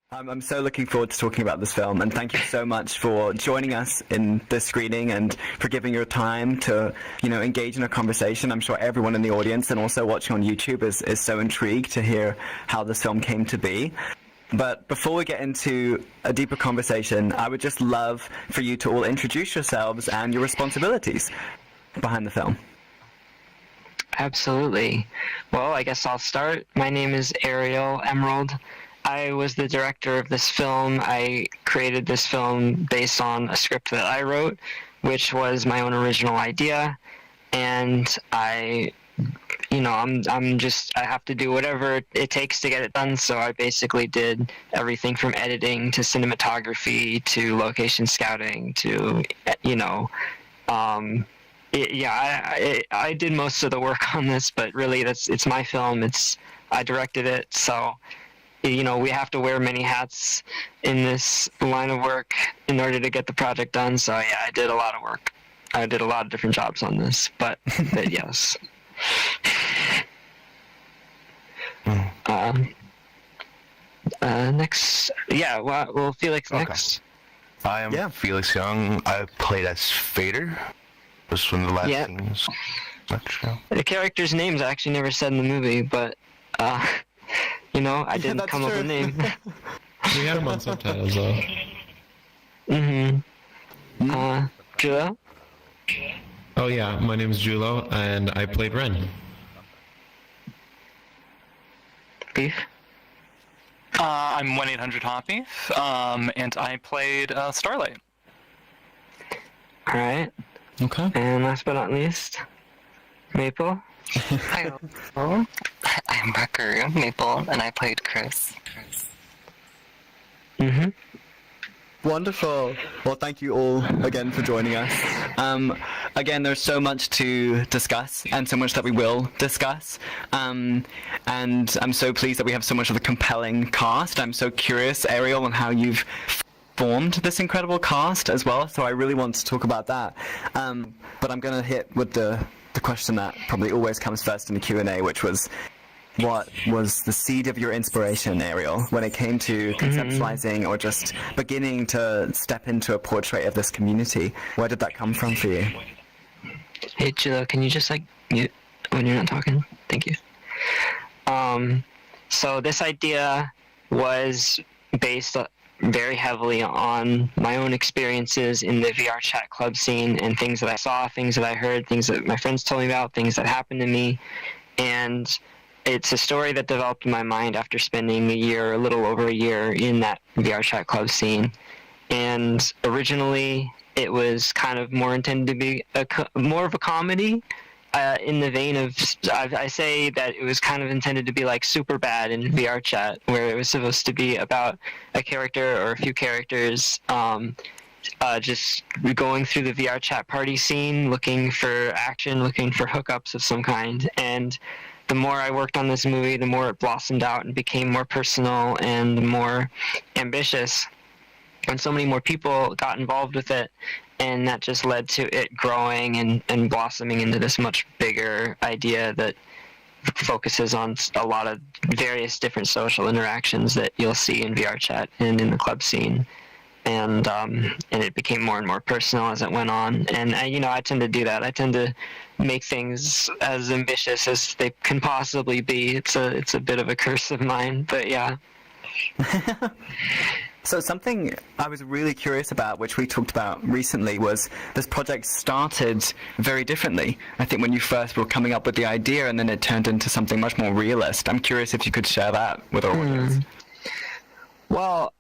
I'm so looking forward to talking about this film, and thank you so much for joining us in this screening and for giving your time to, engage in a conversation. I'm sure everyone in the audience and also watching on YouTube is so intrigued to hear how this film came to be. But before we get into a deeper conversation, I would just love for you to all introduce yourselves and your responsibilities behind the film. Absolutely. Well, I guess I'll start. My name is Ariel Emerald. I was the director of this film. I created this film based on a script that I wrote, which was my own original idea. And I have to do whatever it takes to get it done. So I basically did everything from editing to cinematography to location scouting to, I did most of the work on this, but really it's my film. I directed it. So, we have to wear many hats in this line of work in order to get the project done. So yeah, I did a lot of work. I did a lot of different jobs on this, but yes. Next, well, Felix next. I am Felix Young. I played as Fader. Just one of the last things. The character's name's actually never said in the movie, but I didn't come up with a name. We had him on subtitles though. Julo? Oh yeah, my name is Julo, and I played Ren. Beef? I'm 1-800-HOPPY, and I played Starlight. Alright. Okay. And last but not least, Maple? Hi, I'm Buckaroo Maple, and I played Chris. Wonderful. Well, thank you all again for joining us. Again, there's so much to discuss and so much that we will discuss. And I'm so pleased that we have so much of a compelling cast. I'm so curious, Ariel, on how you've formed this incredible cast as well. So I really want to talk about that. But I'm going to hit with the question that probably always comes first in the Q&A, which was, what was the seed of your inspiration, Ariel, when it came to conceptualizing or just beginning to step into a portrait of this community? Where did that come from for you? Hey, Julo, can you just mute when you're not talking? Thank you. So this idea was based very heavily on my own experiences in the VR chat club scene and things that I saw, things that I heard, things that my friends told me about, things that happened to me. And it's a story that developed in my mind after spending a little over a year in that VR chat club scene. And originally it was kind of more intended to be more of a comedy, in the vein of, I say that it was kind of intended to be like Superbad in VR chat, where it was supposed to be about a character or a few characters just going through the VR chat party scene, looking for action, looking for hookups of some kind. And the more I worked on this movie, the more it blossomed out and became more personal and more ambitious. And so many more people got involved with it. And that just led to it growing and blossoming into this much bigger idea that focuses on a lot of various different social interactions that you'll see in VR chat and in the club scene. And it became more and more personal as it went on. And I tend to do that. I tend to make things as ambitious as they can possibly be. It's a bit of a curse of mine, but yeah. So something I was really curious about, which we talked about recently, was this project started very differently. I think when you first were coming up with the idea, and then it turned into something much more realist. I'm curious if you could share that with our audience. Well,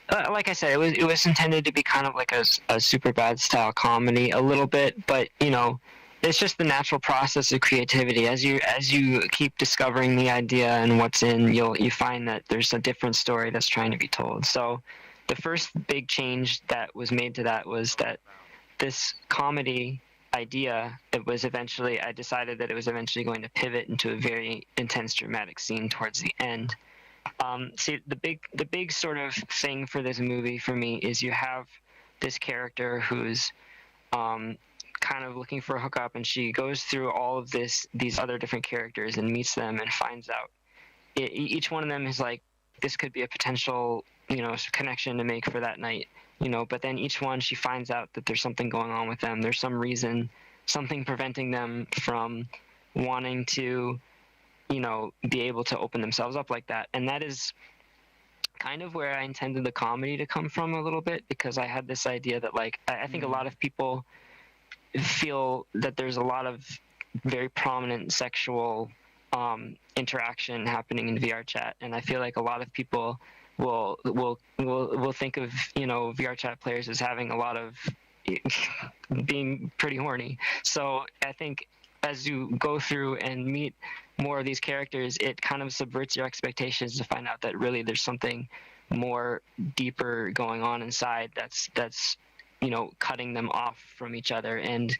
like I said, it was intended to be kind of like a Superbad style comedy a little bit, but it's just the natural process of creativity. As you keep discovering the idea and what's in, you find that there's a different story that's trying to be told. So the first big change that was made to that was that this comedy idea, I decided that it was eventually going to pivot into a very intense dramatic scene towards the end. See, the big sort of thing for this movie for me is you have this character who's kind of looking for a hookup, and she goes through all of these other different characters and meets them and finds out each one of them is like, this could be a potential, connection to make for that night, but then each one, she finds out that there's something going on with them. There's some reason, something preventing them from wanting to, be able to open themselves up like that. And that is kind of where I intended the comedy to come from a little bit, because I had this idea that, like, I think a lot of people feel that there's a lot of very prominent sexual interaction happening in VR chat, and I feel like a lot of people will think of VR chat players as having a lot of being pretty horny. So I think as you go through and meet more of these characters, it kind of subverts your expectations to find out that really there's something more deeper going on inside that's cutting them off from each other and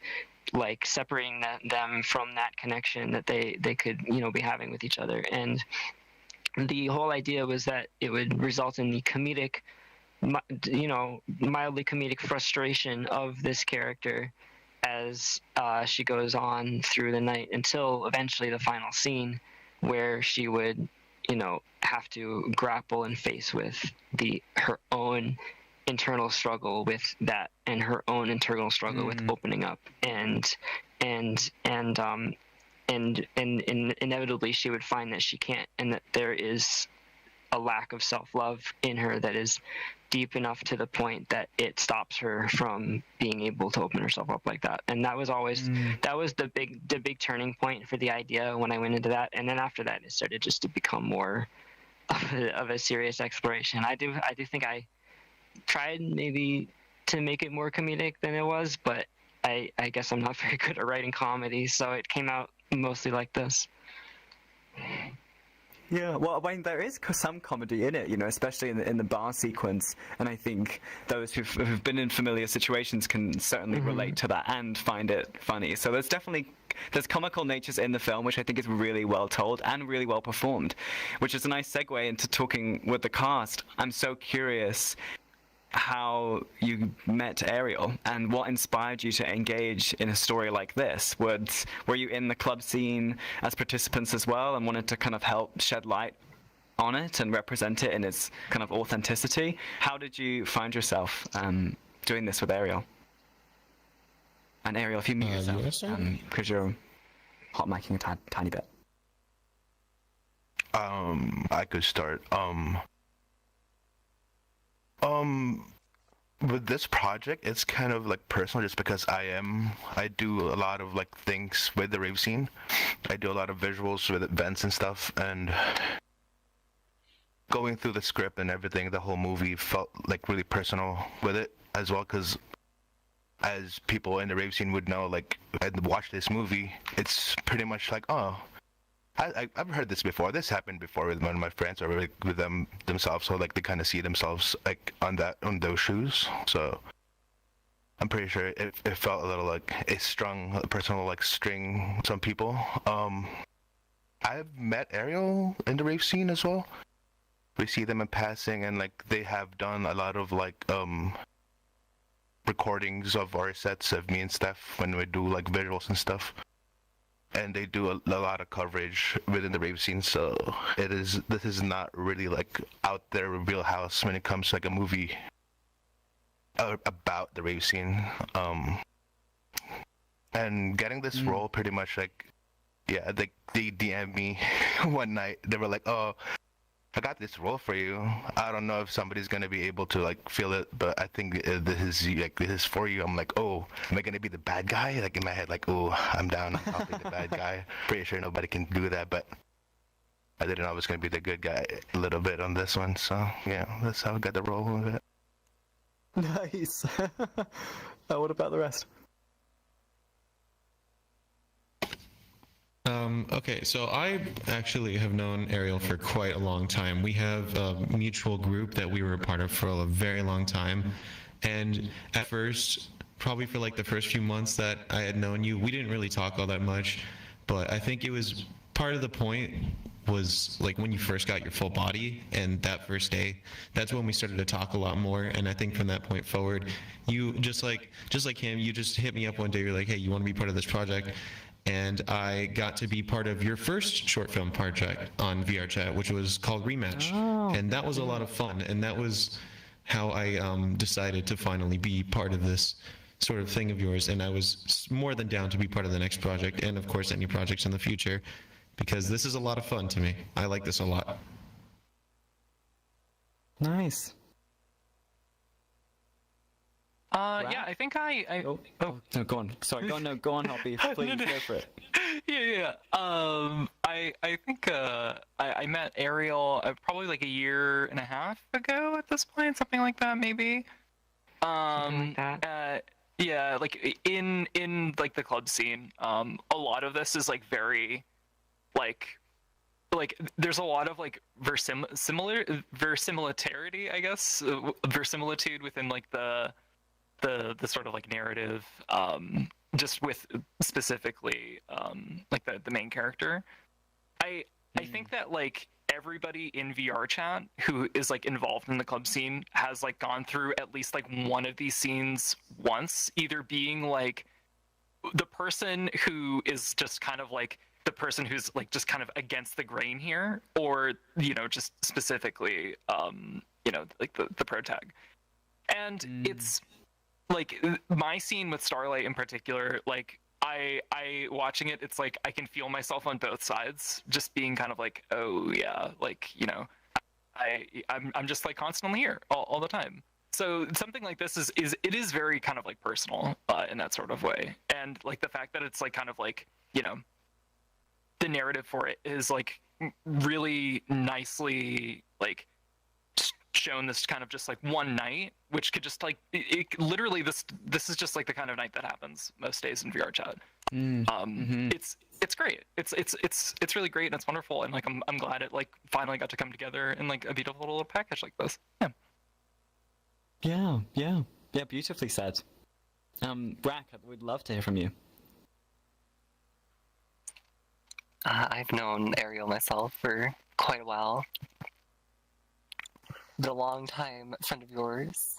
like separating them from that connection that they could be having with each other. And the whole idea was that it would result in the comedic, mildly comedic frustration of this character as she goes on through the night until eventually the final scene where she would have to grapple and face with her own internal struggle with that, and her own internal struggle with opening up, and inevitably she would find that she can't, and that there is a lack of self-love in her that is deep enough to the point that it stops her from being able to open herself up like that. And that was always that was the big turning point for the idea when I went into that. And then after that, it started just to become more of a serious exploration. I do think I tried maybe to make it more comedic than it was, but I guess I'm not very good at writing comedy, so it came out mostly like this. Yeah, well, I mean, there is some comedy in it, especially in the bar sequence, and I think those who've been in familiar situations can certainly relate to that and find it funny. So there's comical natures in the film, which I think is really well told and really well performed, which is a nice segue into talking with the cast. I'm so curious how you met Ariel and what inspired you to engage in a story like this. Were you in the club scene as participants as well and wanted to kind of help shed light on it and represent it in its kind of authenticity? How did you find yourself doing this with Ariel? And Ariel, if you mute yourself, because you're hot micing a tiny bit. I could start. With this project, it's kind of like personal, just because I do a lot of like things with the rave scene. I do a lot of visuals with events and stuff, and going through the script and everything, the whole movie felt like really personal with it as well, because as people in the rave scene would know, like, and watch this movie, it's pretty much like, oh, I've heard this before. This happened before with one of my friends, or like with them themselves. So like they kind of see themselves like on those shoes. So I'm pretty sure it felt a little like a personal like string. Some people. I've met Ariel in the rave scene as well. We see them in passing, and like they have done a lot of like recordings of our sets of me and Steph when we do like visuals and stuff. And they do a lot of coverage within the rave scene, so this is not really like out there wheelhouse when it comes to like a movie about the rave scene. And getting this role, pretty much like, yeah, they DM'd me one night. They were like, oh, I got this role for you. I don't know if somebody's gonna be able to like feel it, but I think this is for you. I'm like, oh, am I gonna be the bad guy? Like in my head, like, oh, I'm down. I'll be the bad guy. Pretty sure nobody can do that, but I didn't know I was gonna be the good guy a little bit on this one. So yeah, that's how I got the role of it. Nice. What about the rest? Okay, so I actually have known Ariel for quite a long time. We have a mutual group that we were a part of for a very long time. And at first, probably for like the first few months that I had known you, we didn't really talk all that much. But I think it was part of the point was like when you first got your full body, and that first day, that's when we started to talk a lot more. And I think from that point forward, you just like him, you just hit me up one day. You're like, hey, you want to be part of this project? and I got to be part of your first short film project on VRChat, which was called Rematch, and that was a lot of fun, and that was how I decided to finally be part of this sort of thing of yours, and I was more than down to be part of the next project, and of course any projects in the future, because this is a lot of fun to me. I like this a lot. Nice. Yeah, I think Oh, no, go on. Sorry, go on. No, go on, Hobby. Please go for it. yeah. I think I met Ariel probably like a year and a half ago at this point, something like that, maybe. Something like that. Yeah, like in like the club scene, a lot of this is like very, like there's a lot of like verisimilitude, I guess, verisimilitude within like the sort of like narrative, just with specifically like the main character. I think that like everybody in VR chat who is like involved in the club scene has like gone through at least like one of these scenes once, either being like the person who is just kind of like the person who's like just kind of against the grain here, or just specifically like the protag. And it's like my scene with Starlight in particular, like I watching it, it's like I can feel myself on both sides, just being kind of like, oh yeah, like I'm just like constantly here all the time. So something like this is very kind of like personal in that sort of way, and like the fact that it's like kind of like the narrative for it is like really nicely like shown this kind of just like one night, which could just like it literally this is just like the kind of night that happens most days in VR chat. It's great. It's really great, and it's wonderful, and like I'm glad it like finally got to come together in like a beautiful little package like this. Yeah, beautifully said. Brack, we'd love to hear from you. I've known Ariel myself for quite a while. The longtime friend of yours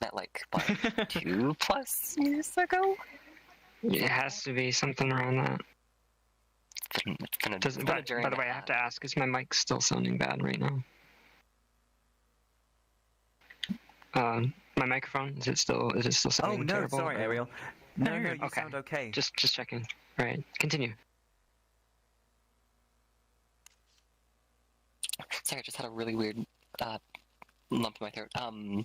met like what, 2+ years ago? It has to be something around that. It's been a journey. By the way, I have to ask, is my mic still sounding bad right now? My microphone, is it still sounding terrible? Sorry, Ariel. No, you okay. sound okay. Just checking. All right, continue. Sorry, I just had a really weird lump in my throat. And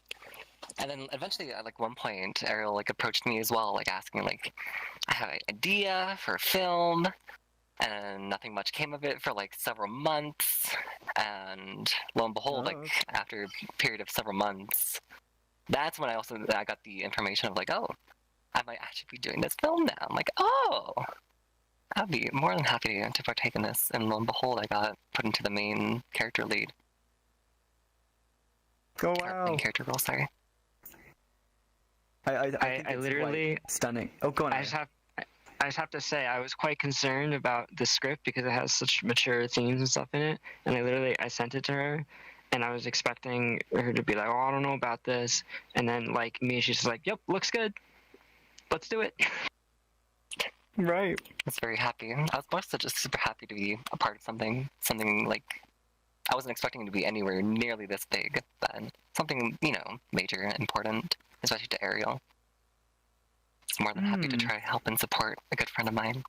then eventually, at like one point, Ariel like approached me as well, like asking like, I have an idea for a film, and nothing much came of it for like several months. And lo and behold, like after a period of several months, that's when I got the information of like, oh, I might actually be doing this film now. I'm like, oh, I'd be more than happy to partake in this. And lo and behold, I got put into the main character lead. Oh wow! Main character role, sorry. I think it's literally quite stunning. Oh, go on. I just have to say, I was quite concerned about the script because it has such mature themes and stuff in it. And I sent it to her, and I was expecting her to be like, "Oh, I don't know about this," and then like me, she's just like, "Yep, looks good. Let's do it." Right. I was very happy. I was also just super happy to be a part of something like I wasn't expecting it to be anywhere nearly this big, but something, major and important, especially to Ariel. It's more than happy to try to help and support a good friend of mine.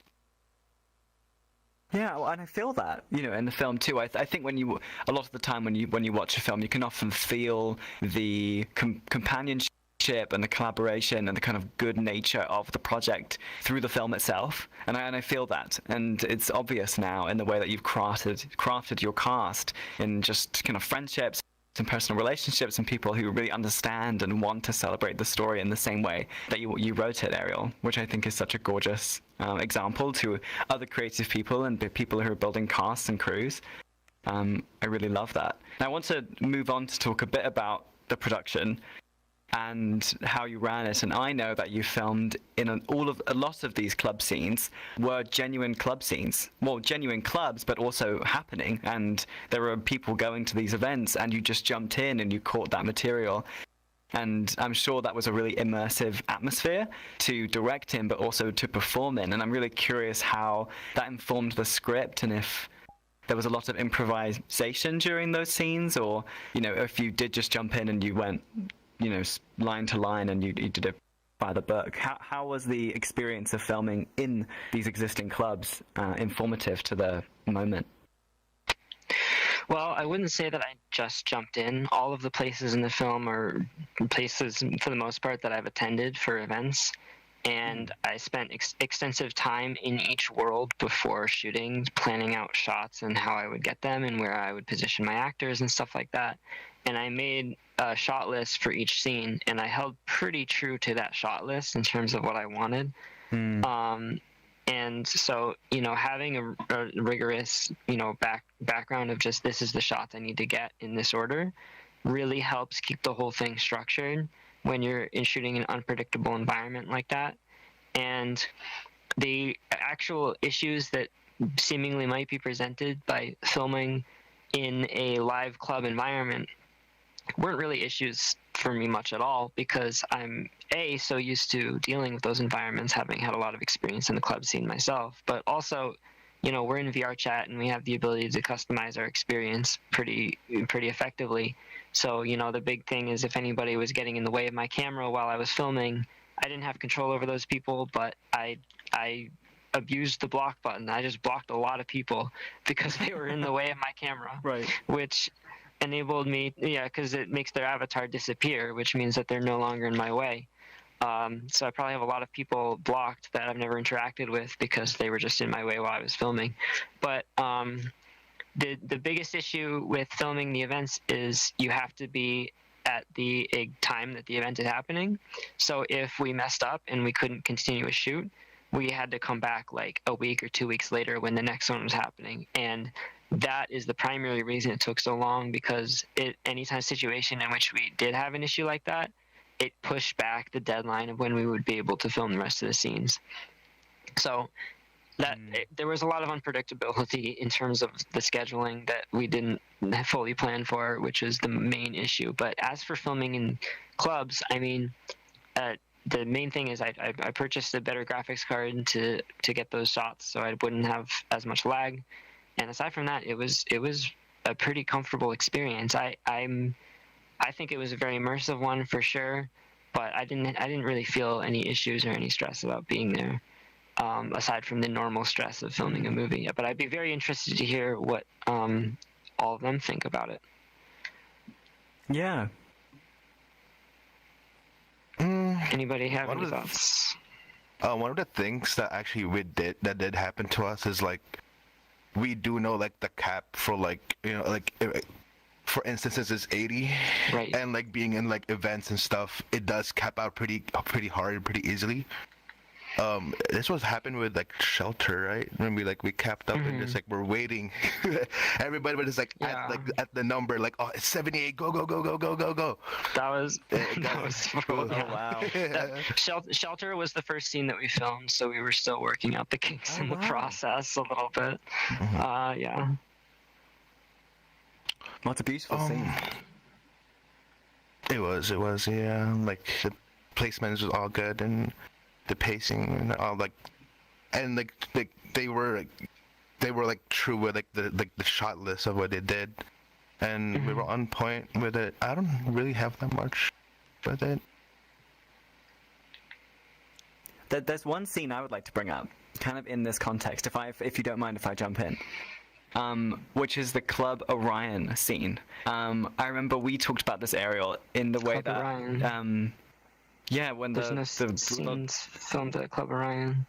Yeah, well, and I feel that, in the film too. I think a lot of the time when you watch a film, you can often feel the companionship and the collaboration and the kind of good nature of the project through the film itself, and I feel that, and it's obvious now in the way that you've crafted your cast in just kind of friendships and personal relationships and people who really understand and want to celebrate the story in the same way that you wrote it, Ariel, which I think is such a gorgeous example to other creative people and people who are building casts and crews. I really love that. Now I want to move on to talk a bit about the production and how you ran it. And I know that you filmed in a lot of these club scenes were genuine club scenes. Well, genuine clubs, but also happening. And there were people going to these events, and you just jumped in and you caught that material. And I'm sure that was a really immersive atmosphere to direct in, but also to perform in. And I'm really curious how that informed the script, and if there was a lot of improvisation during those scenes, or, you know, if you did just jump in and you went, you know, line to line and you did it by the book. How was the experience of filming in these existing clubs informative to the moment? Well, I wouldn't say that I just jumped in. All of the places in the film are places, for the most part, that I've attended for events. And I spent extensive time in each world before shooting, planning out shots and how I would get them and where I would position my actors and stuff like that. And I made a shot list for each scene, and I held pretty true to that shot list in terms of what I wanted. And so, you know, having a rigorous, you know, background of just this is the shots I need to get in this order really helps keep the whole thing structured when you're in shooting an unpredictable environment like that. And the actual issues that seemingly might be presented by filming in a live club environment weren't really issues for me much at all, because I'm so used to dealing with those environments, having had a lot of experience in the club scene myself, but also, you know, we're in VR chat and we have the ability to customize our experience pretty effectively. So, you know, the big thing is if anybody was getting in the way of my camera while I was filming, I didn't have control over those people, but I abused the block button. I just blocked a lot of people because they were in the way of my camera. Right. Which enabled me, because it makes their avatar disappear, which means that they're no longer in my way. So I probably have a lot of people blocked that I've never interacted with because they were just in my way while I was filming. But the biggest issue with filming the events is you have to be at the time that the event is happening. So if we messed up and we couldn't continue a shoot, we had to come back like a week or 2 weeks later when the next one was happening. And that is the primary reason it took so long, because any kind of situation in which we did have an issue like that, it pushed back the deadline of when we would be able to film the rest of the scenes. So there was a lot of unpredictability in terms of the scheduling that we didn't fully plan for, which is the main issue. But as for filming in clubs, I mean, the main thing is I purchased a better graphics card to get those shots so I wouldn't have as much lag. And aside from that, it was a pretty comfortable experience. I think it was a very immersive one for sure, but I didn't really feel any issues or any stress about being there, aside from the normal stress of filming a movie. But I'd be very interested to hear what all of them think about it. Yeah. Anybody have any thoughts? One of the things that actually that did happen to us is like, we do know like the cap for like, you know, like for instances is 80, right? And like being in like events and stuff, it does cap out pretty hard, pretty easily. This was happened with like Shelter, right? When we capped up and just like we're waiting, everybody was just like at the number, like, oh, it's 78, go. That was Oh wow. Shelter was the first scene that we filmed, so we were still working out the kinks in the process a little bit. Yeah. Well, it's a beautiful scene. It was, yeah. Like the placements was all good and the pacing and all and they were true with the shot list of what they did, and we were on point with it. I don't really have that much with it. There's one scene I would like to bring up, kind of in this context, if you don't mind if I jump in. Which is the Club Orion scene. I remember we talked about this, Ariel, in the way Club Orion. Yeah, when there's no scenes filmed at Club Orion.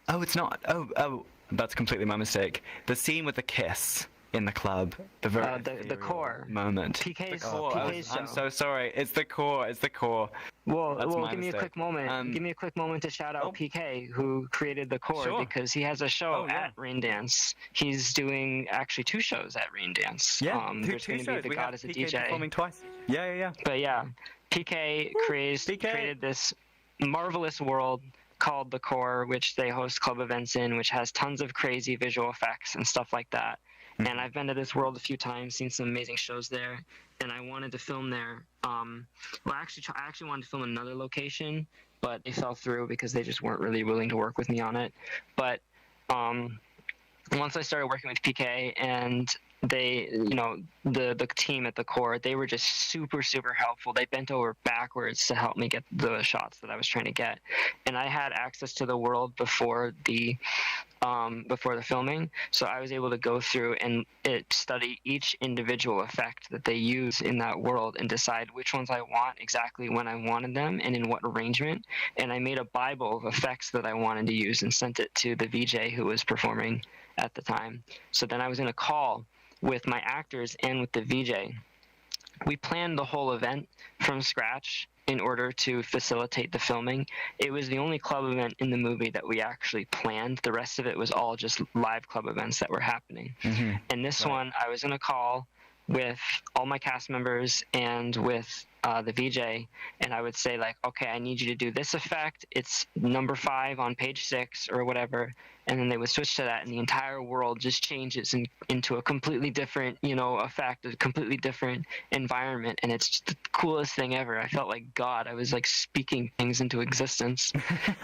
Oh, it's not. Oh, that's completely my mistake. The scene with the kiss in the club, the very the core moment. PK's show. I'm so sorry. It's the core. Well, give me a quick moment. Give me a quick moment to shout out PK, who created the core, because he has a show at Raindance. He's doing actually 2 shows at Raindance. Yeah, there's going to be the God as a DJ performing twice. Yeah. But yeah, PK created this marvelous world called the Core, which they host club events in, which has tons of crazy visual effects and stuff like that. And I've been to this world a few times, seen some amazing shows there, and I wanted to film there. I actually wanted to film another location, but they fell through because they just weren't really willing to work with me on it. But once I started working with PK and they, the team at the core, they were just super, super helpful. They bent over backwards to help me get the shots that I was trying to get. And I had access to the world before the filming, so I was able to go through and study each individual effect that they use in that world and decide which ones I want exactly when I wanted them and in what arrangement. And I made a Bible of effects that I wanted to use and sent it to the VJ who was performing at the time. So then I was in a call with my actors and with the VJ. We planned the whole event from scratch in order to facilitate the filming. It was the only club event in the movie that we actually planned. The rest of it was all just live club events that were happening. Mm-hmm. And this one, I was in a call with all my cast members and with the VJ, and I would say, like, okay, I need you to do this effect. It's number 5 on page 6 or whatever. And then they would switch to that, and the entire world just changes into a completely different, effect, a completely different environment. And it's just the coolest thing ever. I felt like God. I was like speaking things into existence.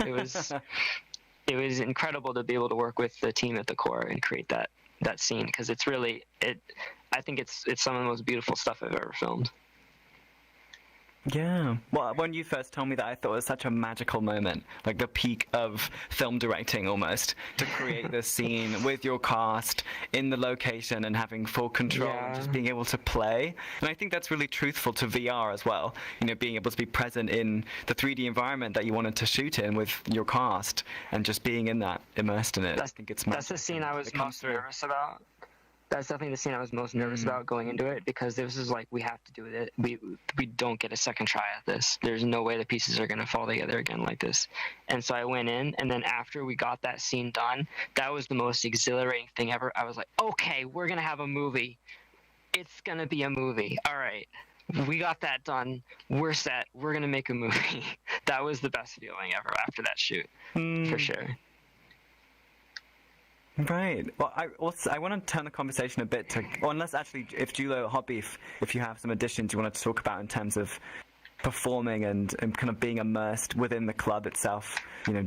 It was incredible to be able to work with the team at the core and create that scene, because it's really I think it's some of the most beautiful stuff I've ever filmed. Yeah. Well, when you first told me that, I thought it was such a magical moment, like the peak of film directing almost, to create this scene with your cast in the location and having full control and just being able to play. And I think that's really truthful to VR as well, being able to be present in the 3D environment that you wanted to shoot in with your cast and just being in that, immersed in it. I think it's magic. That's the scene I was most nervous about. That's definitely the scene I was most nervous about going into it, because this is like, we have to do it. We don't get a second try at this. There's no way the pieces are going to fall together again like this. And so I went in, and then after we got that scene done, that was the most exhilarating thing ever. I was like, okay, we're going to have a movie. It's going to be a movie. All right. We got that done. We're set. We're going to make a movie. That was the best feeling ever after that shoot, for sure. Right. Well, I want to turn the conversation a bit to, or unless actually, if Julo, Hobby, if you have some additions you wanted to talk about in terms of performing and kind of being immersed within the club itself,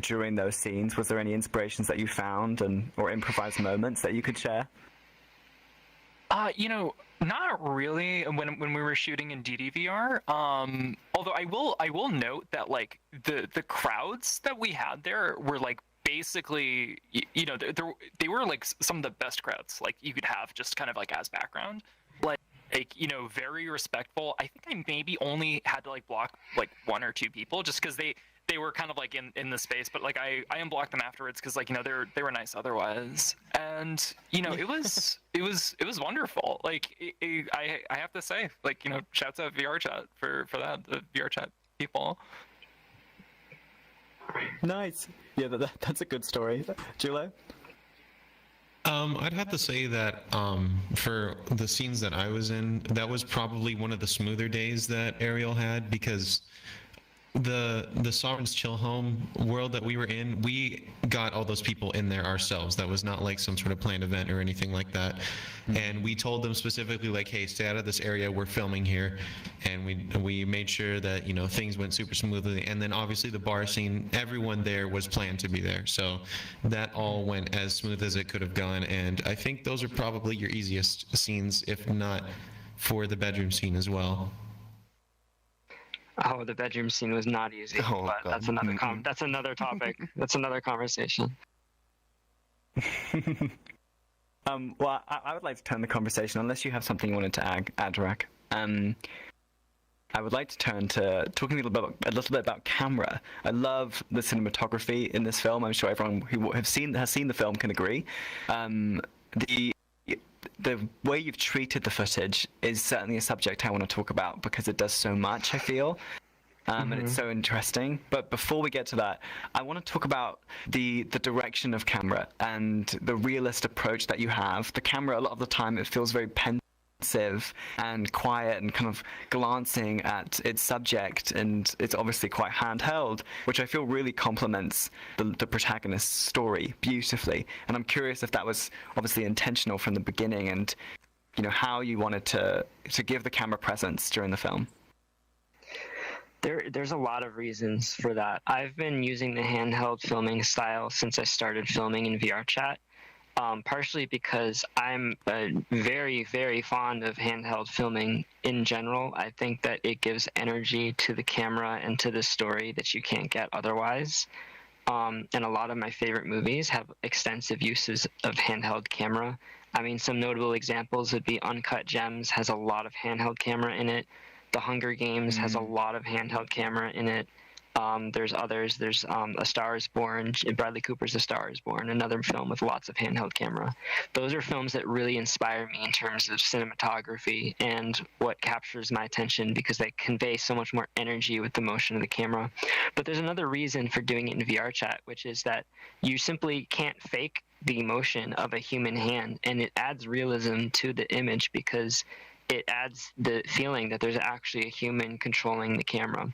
during those scenes, was there any inspirations that you found or improvised moments that you could share? Not really. When we were shooting in DDVR, although I will note that like the crowds that we had there were like basically, they were like some of the best crowds like you could have just kind of like as background, like very respectful. I think I maybe only had to like block like 1 or 2 people just because they were kind of like in the space, but like I unblocked them afterwards because like they were nice otherwise, and it was wonderful. Like I have to say, like shouts out VR chat for that, the VR chat people. Nice. Yeah, that's a good story. Julo? I'd have to say that for the scenes that I was in, that was probably one of the smoother days that Ariel had, because the Sovereign's Chill Home world that we were in, we got all those people in there ourselves. That was not like some sort of planned event or anything like that. And we told them specifically, like, hey, stay out of this area, we're filming here. And we made sure that things went super smoothly. And then obviously the bar scene, everyone there was planned to be there, so that all went as smooth as it could have gone. And I think those are probably your easiest scenes, if not for the bedroom scene as well. Oh, the bedroom scene was not easy, but God. That's another that's another topic. That's another conversation. Well, I would like to turn the conversation, unless you have something you wanted to add, Rack. I would like to turn to talking a little bit about camera. I love the cinematography in this film. I'm sure everyone who has seen the film can agree. The way you've treated the footage is certainly a subject I want to talk about, because it does so much, I feel. And it's so interesting. But before we get to that, I want to talk about the direction of camera and the realist approach that you have. The camera, a lot of the time, it feels very pencil and quiet and kind of glancing at its subject, and it's obviously quite handheld, which I feel really complements the protagonist's story beautifully. And I'm curious if that was obviously intentional from the beginning, and how you wanted to give the camera presence during the film. There's a lot of reasons for that. I've been using the handheld filming style since I started filming in VRChat. Partially because I'm very, very fond of handheld filming in general. I think that it gives energy to the camera and to the story that you can't get otherwise. And a lot of my favorite movies have extensive uses of handheld camera. I mean, some notable examples would be Uncut Gems has a lot of handheld camera in it. The Hunger Games has a lot of handheld camera in it. There's others. There's A Star is Born. Bradley Cooper's A Star is Born, another film with lots of handheld camera. Those are films that really inspire me in terms of cinematography and what captures my attention, because they convey so much more energy with the motion of the camera. But there's another reason for doing it in VRChat, which is that you simply can't fake the motion of a human hand, and it adds realism to the image because it adds the feeling that there's actually a human controlling the camera.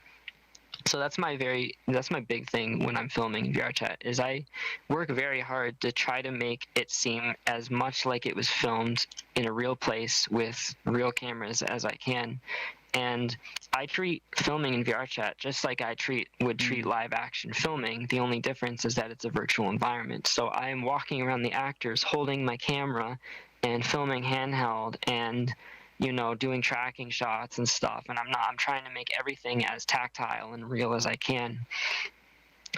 So that's my big thing when I'm filming VRChat, is I work very hard to try to make it seem as much like it was filmed in a real place with real cameras as I can. And I treat filming in VRChat just like I would treat live action filming. The only difference is that it's a virtual environment. So I am walking around the actors holding my camera and filming handheld and doing tracking shots and stuff, and I'm trying to make everything as tactile and real as I can.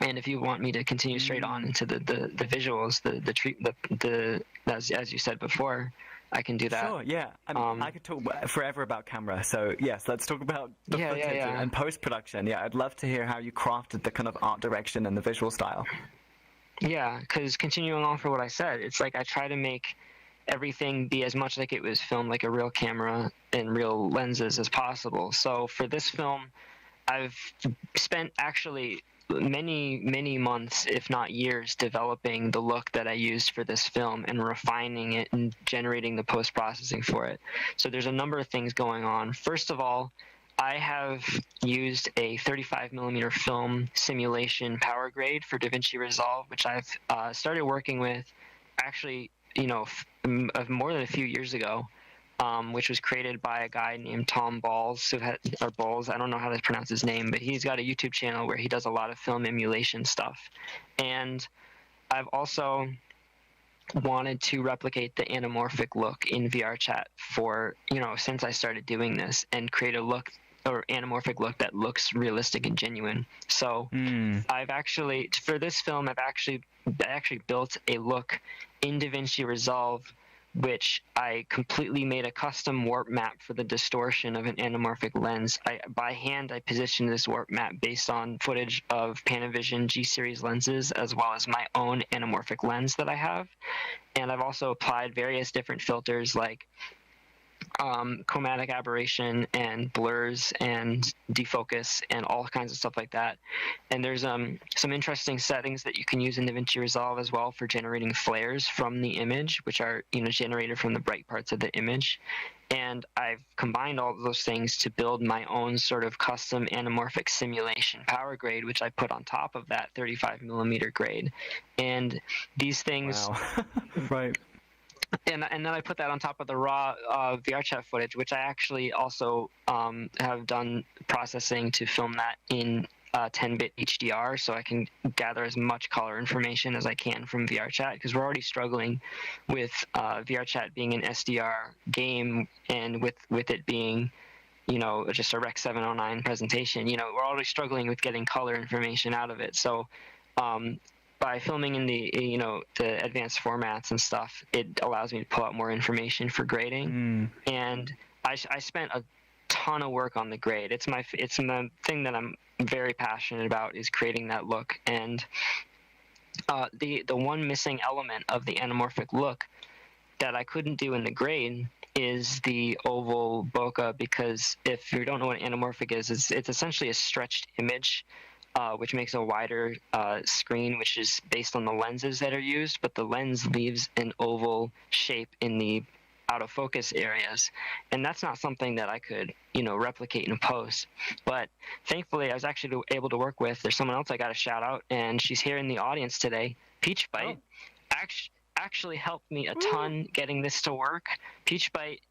And if you want me to continue straight on into the visuals, as you said before, I can do that. Sure, yeah. I mean, I could talk forever about camera, so yes, let's talk about the footage and post-production. Yeah, I'd love to hear how you crafted the kind of art direction and the visual style. Yeah, because continuing on for what I said, it's like I try to make everything be as much like it was filmed like a real camera and real lenses as possible. So for this film, I've spent actually many months, if not years, developing the look that I used for this film and refining it and generating the post-processing for it. So there's a number of things going on. First of all, I have used a 35mm film simulation power grade for DaVinci Resolve, which I've started working with actually more than a few years ago, which was created by a guy named Tom Balls, or Balls, I don't know how to pronounce his name, but he's got a YouTube channel where he does a lot of film emulation stuff. And I've also wanted to replicate the anamorphic look in VRChat for, since I started doing this, and create a look or anamorphic look that looks realistic and genuine. So I've actually, for this film, I actually built a look in DaVinci Resolve, which I completely made a custom warp map for the distortion of an anamorphic lens. By hand, I positioned this warp map based on footage of Panavision G-series lenses, as well as my own anamorphic lens that I have. And I've also applied various different filters like chromatic aberration and blurs and defocus and all kinds of stuff like that. And there's some interesting settings that you can use in DaVinci Resolve as well for generating flares from the image, which are generated from the bright parts of the image. And I've combined all of those things to build my own sort of custom anamorphic simulation power grade, which I put on top of that 35mm grade. And these things, wow. Right. And then I put that on top of the raw VRChat footage, which I actually also have done processing to film that in 10-bit HDR, so I can gather as much color information as I can from VRChat, because we're already struggling with VRChat being an SDR game, and with it being just a Rec 709 presentation. We're already struggling with getting color information out of it. So by filming in the the advanced formats and stuff, it allows me to pull out more information for grading. And I spent a ton of work on the grade. It's the thing that I'm very passionate about, is creating that look. And the one missing element of the anamorphic look that I couldn't do in the grade is the oval bokeh, because if you don't know what anamorphic is, it's essentially a stretched image, which makes a wider screen, which is based on the lenses that are used, but the lens leaves an oval shape in the out of focus areas, and that's not something that I could, replicate in post. But thankfully, I was actually able to work with. There's someone else I got to shout out, and she's here in the audience today. Peach Bite actually helped me a ton getting this to work. Peach Bite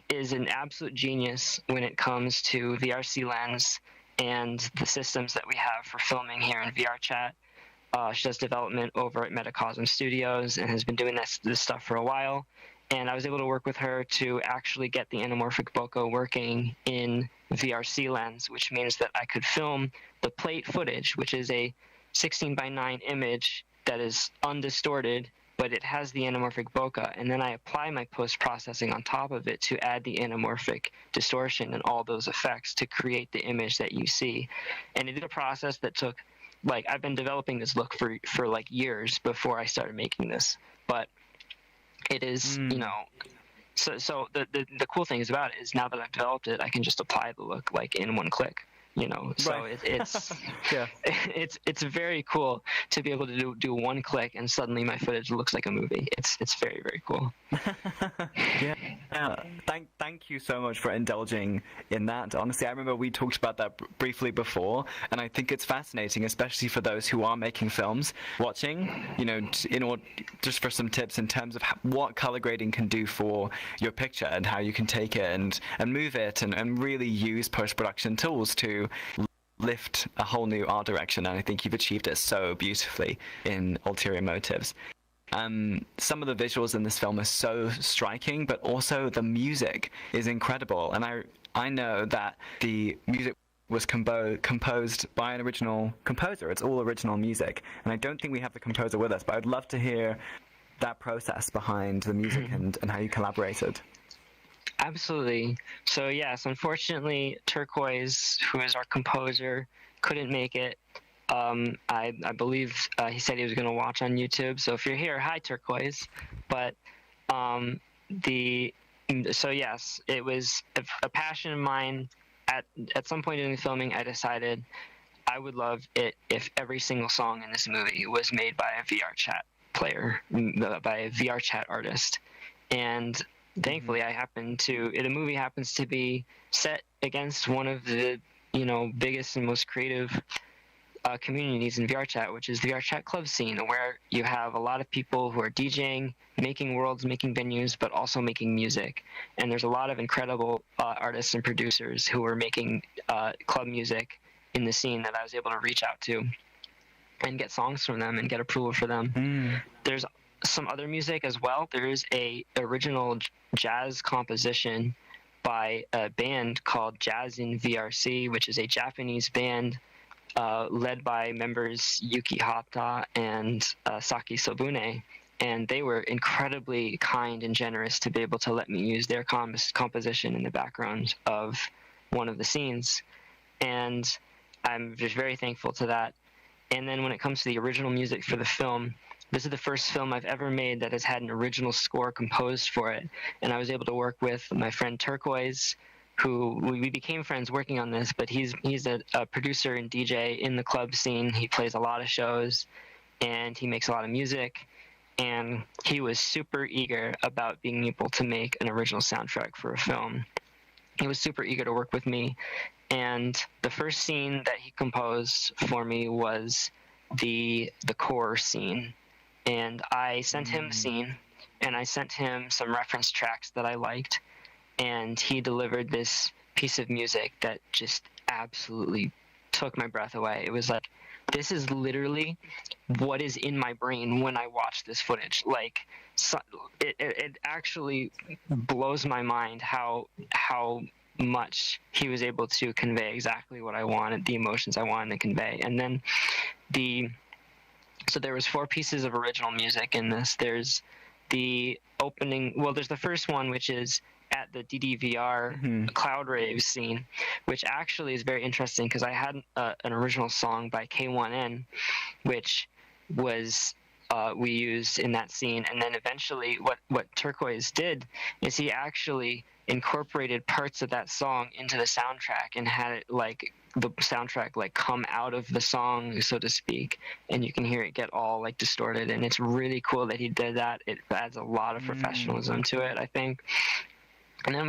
is an absolute genius when it comes to VRC Lens and the systems that we have for filming here in VRChat. She does development over at Metacosm Studios and has been doing this stuff for a while. And I was able to work with her to actually get the anamorphic bokeh working in VRC Lens, which means that I could film the plate footage, which is a 16:9 image that is undistorted, but it has the anamorphic bokeh, and then I apply my post-processing on top of it to add the anamorphic distortion and all those effects to create the image that you see. And it is a process that took, I've been developing this look for like years before I started making this, but it is, so the cool thing is about it is now that I've developed it, I can just apply the look in one click. So Right. it's Yeah. it's very cool to be able to do one click and suddenly my footage looks like a movie. It's very, very cool. Yeah. Thank you so much for indulging in that. Honestly, I remember we talked about that briefly before, and I think it's fascinating, especially for those who are making films, watching. Just for some tips in terms of what color grading can do for your picture and how you can take it and move it and really use post-production tools to lift a whole new art direction. And I think you've achieved it so beautifully in Ulterior Motives. Some of the visuals in this film are so striking, but also the music is incredible. And I know that the music was composed by an original composer. It's all original music. And I don't think we have the composer with us, but I'd love to hear that process behind the music and how you collaborated. Absolutely. So yes, unfortunately, Turquoise, who is our composer, couldn't make it. I believe he said he was going to watch on YouTube. So if you're here, hi Turquoise. But so yes, it was a passion of mine. At some point in the filming, I decided I would love it if every single song in this movie was made by a VRChat player, by a VRChat artist, and thankfully, the movie happens to be set against one of the, biggest and most creative communities in VRChat, which is the VRChat club scene, where you have a lot of people who are DJing, making worlds, making venues, but also making music. And there's a lot of incredible artists and producers who are making club music in the scene that I was able to reach out to and get songs from them and get approval for them. There's some other music as well. There is a original jazz composition by a band called Jazz in VRC, which is a Japanese band led by members Yuki Hata and Saki Sobune. And they were incredibly kind and generous to be able to let me use their composition in the background of one of the scenes. And I'm just very thankful to that. And then when it comes to the original music for the film, this is the first film I've ever made that has had an original score composed for it. And I was able to work with my friend Turquoise, who we became friends working on this, but he's a producer and DJ in the club scene. He plays a lot of shows and he makes a lot of music. And he was super eager about being able to make an original soundtrack for a film. He was super eager to work with me. And the first scene that he composed for me was the core scene. And I sent him the scene, and I sent him some reference tracks that I liked, and he delivered this piece of music that just absolutely took my breath away. It was like, this is literally what is in my brain when I watch this footage. It actually blows my mind how much he was able to convey exactly what I wanted, the emotions I wanted to convey. And then so there was 4 pieces of original music in this. There's the opening, there's the first one, which is at the DDVR Cloud Rave scene, which actually is very interesting because I had an original song by K1N, which was we used in that scene. And then eventually what Turquoise did is he actually incorporated parts of that song into the soundtrack and had it like the soundtrack like come out of the song, so to speak, and you can hear it get all like distorted. And it's really cool that he did that. It adds a lot of professionalism to it, I think. And then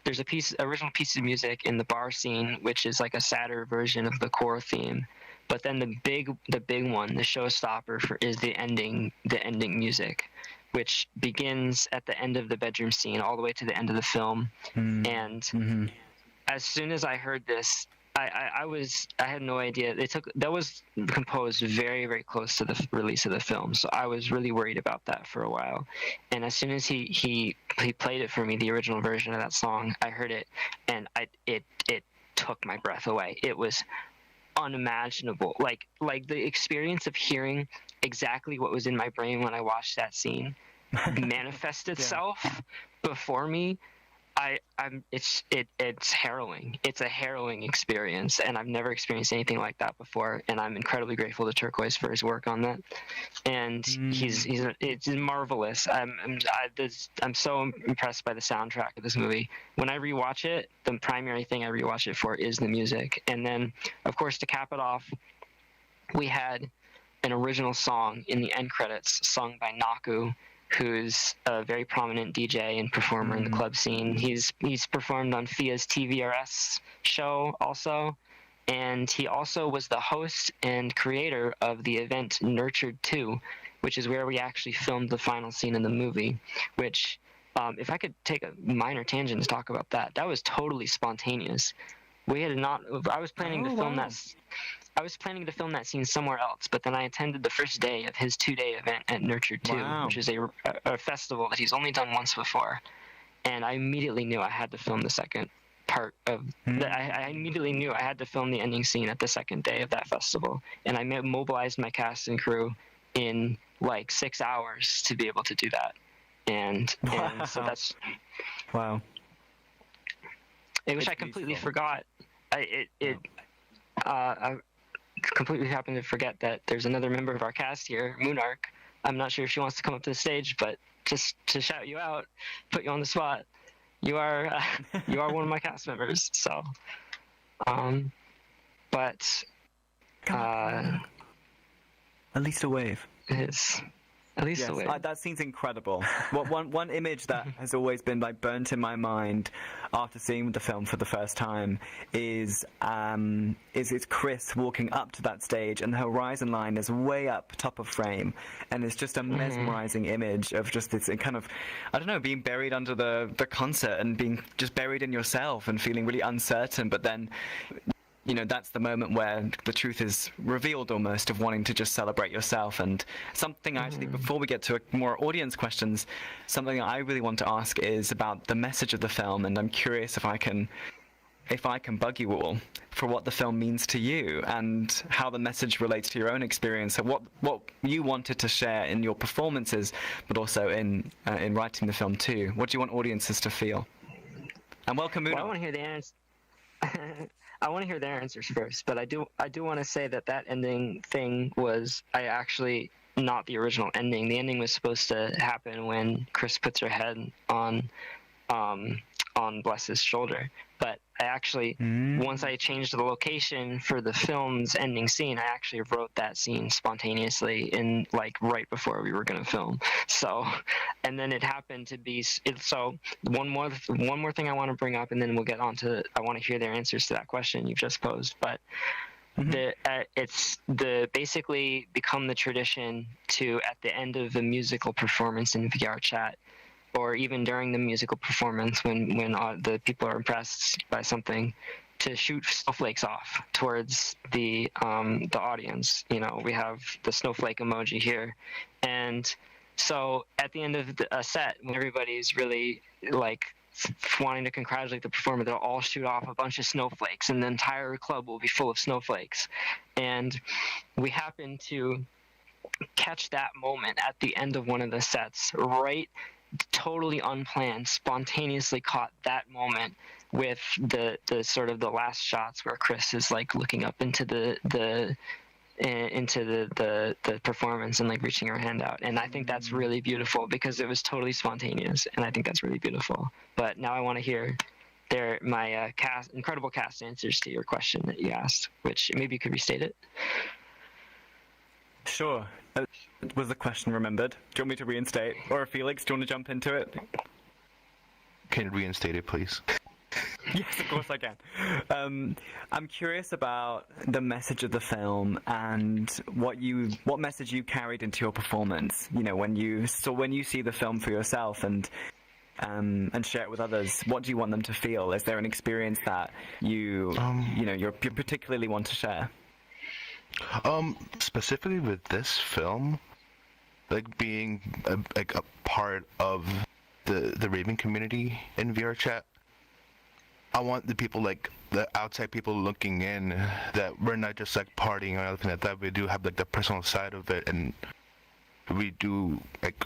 there's original piece of music in the bar scene, which is like a sadder version of the core theme. But then the big one, the showstopper is the ending music, which begins at the end of the bedroom scene all the way to the end of the film. And as soon as I heard this, I had no idea. That was composed very, very close to the release of the film, so I was really worried about that for a while. And as soon as he played it for me, the original version of that song, I heard it, and it took my breath away. It was unimaginable. Like the experience of hearing exactly what was in my brain when I watched that scene manifest itself before me. It's harrowing. It's a harrowing experience, and I've never experienced anything like that before. And I'm incredibly grateful to Turquoise for his work on that. And it's marvelous. I'm so impressed by the soundtrack of this movie. When I rewatch it, the primary thing I rewatch it for is the music. And then, of course, to cap it off, we had an original song in the end credits sung by Naku, who's a very prominent DJ and performer in the club scene. He's performed on Fia's TVRS show also, and he also was the host and creator of the event Nurtured 2, which is where we actually filmed the final scene in the movie, which, if I could take a minor tangent to talk about that, that was totally spontaneous. I was planning to film that. I was planning to film that scene somewhere else, but then I attended the first day of his 2-day event at Nurtured 2, which is a festival that he's only done once before. And I immediately knew I had to film the second part of I immediately knew I had to film the ending scene at the second day of that festival. And I mobilized my cast and crew in like 6 hours to be able to do that. And so that's... Wow. Which I completely forgot. I completely happened to forget that there's another member of our cast here, Moonarch. I'm not sure if she wants to come up to the stage, but just to shout you out, put you on the spot, you are one of my cast members. So, but at least a wave. At least a wave. That scene's incredible. One image that has always been like burnt in my mind after seeing the film for the first time is Chris walking up to that stage, and the horizon line is way up top of frame, and it's just a mesmerizing image of just this kind of, I don't know, being buried under the concert and being just buried in yourself and feeling really uncertain, but then, you know, that's the moment where the truth is revealed almost, of wanting to just celebrate yourself. And something actually, before we get to more audience questions, something I really want to ask is about the message of the film, and I'm curious if I can bug you all for what the film means to you and how the message relates to your own experience, and what you wanted to share in your performances, but also in writing the film too. What do you want audiences to feel? And welcome, Moon. Well, I want to hear the answer. I want to hear their answers first, but I do want to say that ending thing was actually not the original ending. The ending was supposed to happen when Chris puts her head on Bless's shoulder. But I actually, once I changed the location for the film's ending scene, I actually wrote that scene spontaneously in like right before we were going to film. So, and then it happened to be, so one more thing I want to bring up, and then we'll get on to, I want to hear their answers to that question you've just posed. But it's basically become the tradition to, at the end of the musical performance in VR chat, or even during the musical performance when the people are impressed by something, to shoot snowflakes off towards the audience. You know, we have the snowflake emoji here. And so at the end of a set, when everybody's really like wanting to congratulate the performer, they'll all shoot off a bunch of snowflakes, and the entire club will be full of snowflakes. And we happen to catch that moment at the end of one of the sets, right, totally unplanned, spontaneously caught that moment with the sort of the last shots where Chris is like looking up into the into the performance and like reaching her hand out. And I think that's really beautiful because it was totally spontaneous, and I think that's really beautiful. But now I want to hear my incredible cast answers to your question that you asked, which maybe you could restate it. Sure. Was the question remembered? Do you want me to reinstate? Or Felix, do you want to jump into it? Can you reinstate it, please? Yes, of course I can. I'm curious about the message of the film and what message you carried into your performance. You know, when you see the film for yourself and share it with others, what do you want them to feel? Is there an experience that you particularly want to share? Specifically with this film, like being a part of the raving community in VR chat, I want the people, like the outside people looking in, that we're not just like partying or anything like that. We do have like the personal side of it, and we do like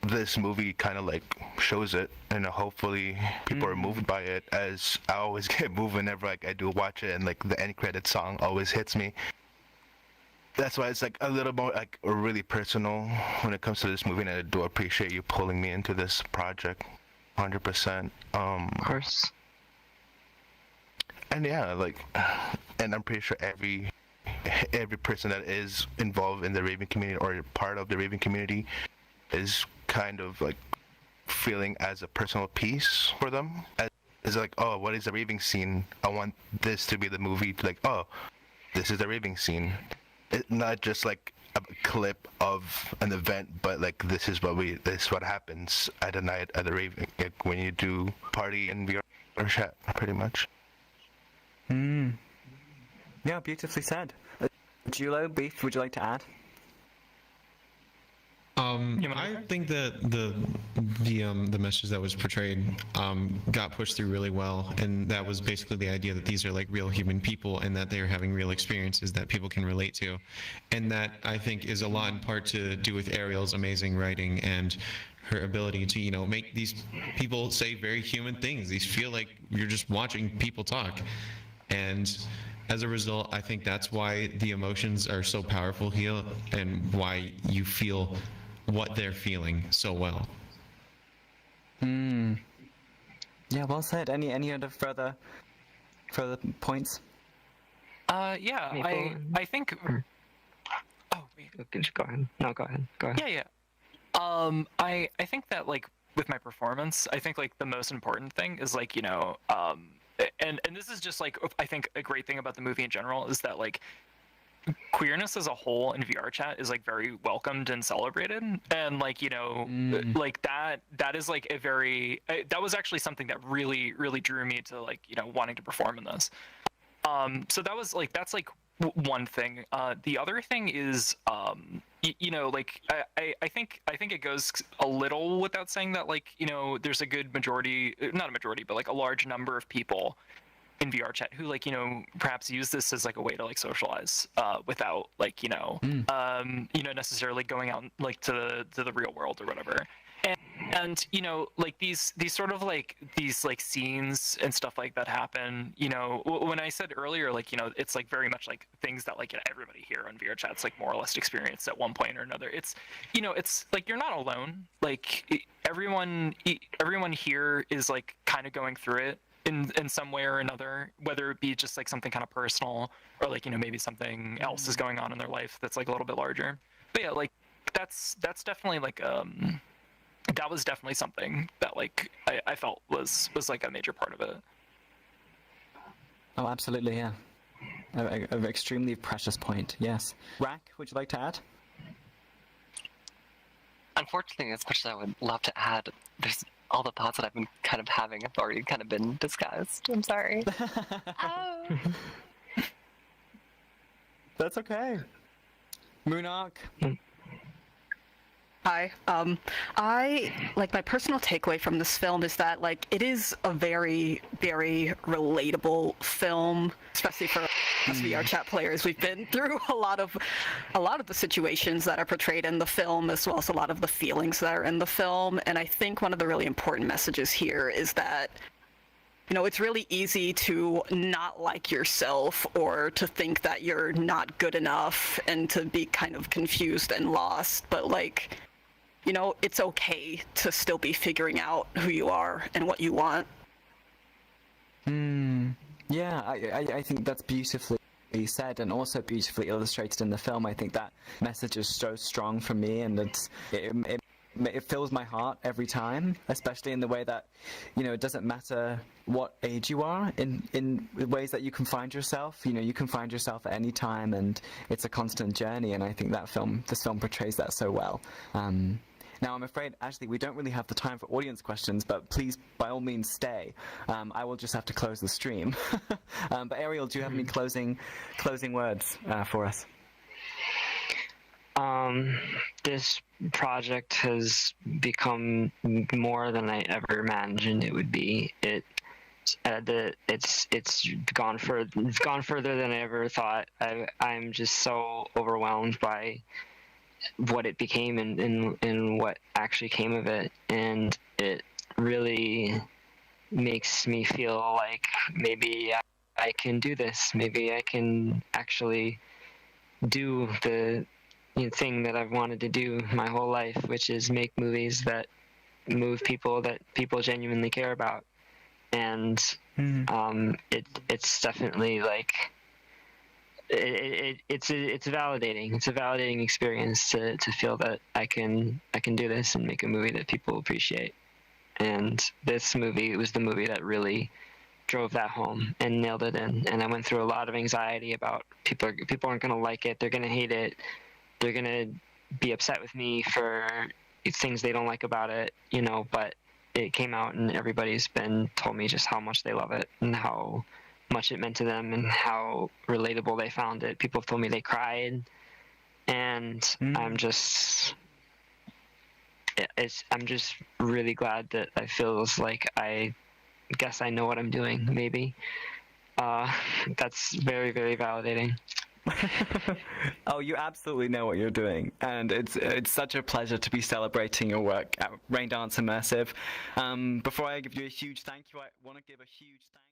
this movie kind of like shows it, and hopefully people are moved by it, as I always get moved whenever like I do watch it, and like the end credit song always hits me. That's why it's like a little more like really personal when it comes to this movie, and I do appreciate you pulling me into this project 100%. Of course. And yeah, like, and I'm pretty sure every person that is involved in the raving community or part of the raving community is kind of like feeling as a personal piece for them. It's like, oh, what is the raving scene? I want this to be the movie. Like, oh, this is the raving scene. It's not just like a clip of an event, but like this is what happens at a night at the raving, like when you do party in VR chat, pretty much. Yeah, beautifully said. Julo, Beef, would you like to add? I think that the message that was portrayed got pushed through really well, and that was basically the idea that these are like real human people, and that they are having real experiences that people can relate to, and that I think is a lot in part to do with Ariel's amazing writing and her ability to make these people say very human things. These feel like you're just watching people talk, and as a result, I think that's why the emotions are so powerful here, and why you feel what they're feeling so well. Yeah, well said. Any other further points? Yeah, I think. Oh wait. Just go ahead. No, go ahead. Yeah. I think that like with my performance, I think like the most important thing is like and this is just like I think a great thing about the movie in general is that like queerness as a whole in VR chat is like very welcomed and celebrated, and like like that is like a very that was actually something that really drew me to like wanting to perform in this. So that was like that's like one thing. The other thing is like I think it goes a little without saying that like there's a good majority, not a majority, but like a large number of people in VR chat who like perhaps use this as like a way to like socialize without like necessarily going out like to the real world or whatever. And like these sort of like these like scenes and stuff like that happen. When I said earlier, like it's like very much like things that like everybody here on VR chat's like more or less experienced at one point or another. It's it's like you're not alone. Like everyone here is like kind of going through it in some way or another, whether it be just like something kind of personal or like maybe something else is going on in their life that's like a little bit larger. But yeah, like that's definitely like that was definitely something that like I felt was like a major part of it. Oh, absolutely, yeah. An extremely precious point, yes. Rack, would you like to add? Unfortunately, as much as I would love to add, there's all the thoughts that I've been kind of having have already kind of been discussed. I'm sorry. Oh. That's okay. Moonarch. Hi. I like my personal takeaway from this film is that like it is a very, very relatable film, especially for us VR chat players. We've been through a lot of the situations that are portrayed in the film, as well as a lot of the feelings that are in the film. And I think one of the really important messages here is that it's really easy to not like yourself or to think that you're not good enough and to be kind of confused and lost. But like, it's okay to still be figuring out who you are and what you want. Yeah, I think that's beautifully said and also beautifully illustrated in the film. I think that message is so strong for me, and it fills my heart every time, especially in the way that, it doesn't matter what age you are, in ways that you can find yourself. You can find yourself at any time, and it's a constant journey, and I think this film portrays that so well. Now, I'm afraid, Ashley, we don't really have the time for audience questions, but please, by all means, stay. I will just have to close the stream. But Ariel, do you have any closing words for us? This project has become more than I ever imagined it would be. It's gone further than I ever thought. I'm just so overwhelmed by what it became and what actually came of it, and it really makes me feel like maybe I can do this. Maybe I can actually do the thing that I've wanted to do my whole life, which is make movies that move people, that people genuinely care about. And it's definitely like it's validating. It's a validating experience to feel that I can do this and make a movie that people appreciate. And this movie was the movie that really drove that home and nailed it in. And I went through a lot of anxiety about people aren't going to like it. They're going to hate it. They're going to be upset with me for things they don't like about it, but it came out and everybody's told me just how much they love it and how much it meant to them and how relatable they found it. People have told me they cried, and I'm just really glad that I feels like I guess I know what I'm doing. Maybe that's very, very validating. Oh, you absolutely know what you're doing, and it's such a pleasure to be celebrating your work at Raindance Immersive. Before I give you a huge thank you, I want to give a huge thank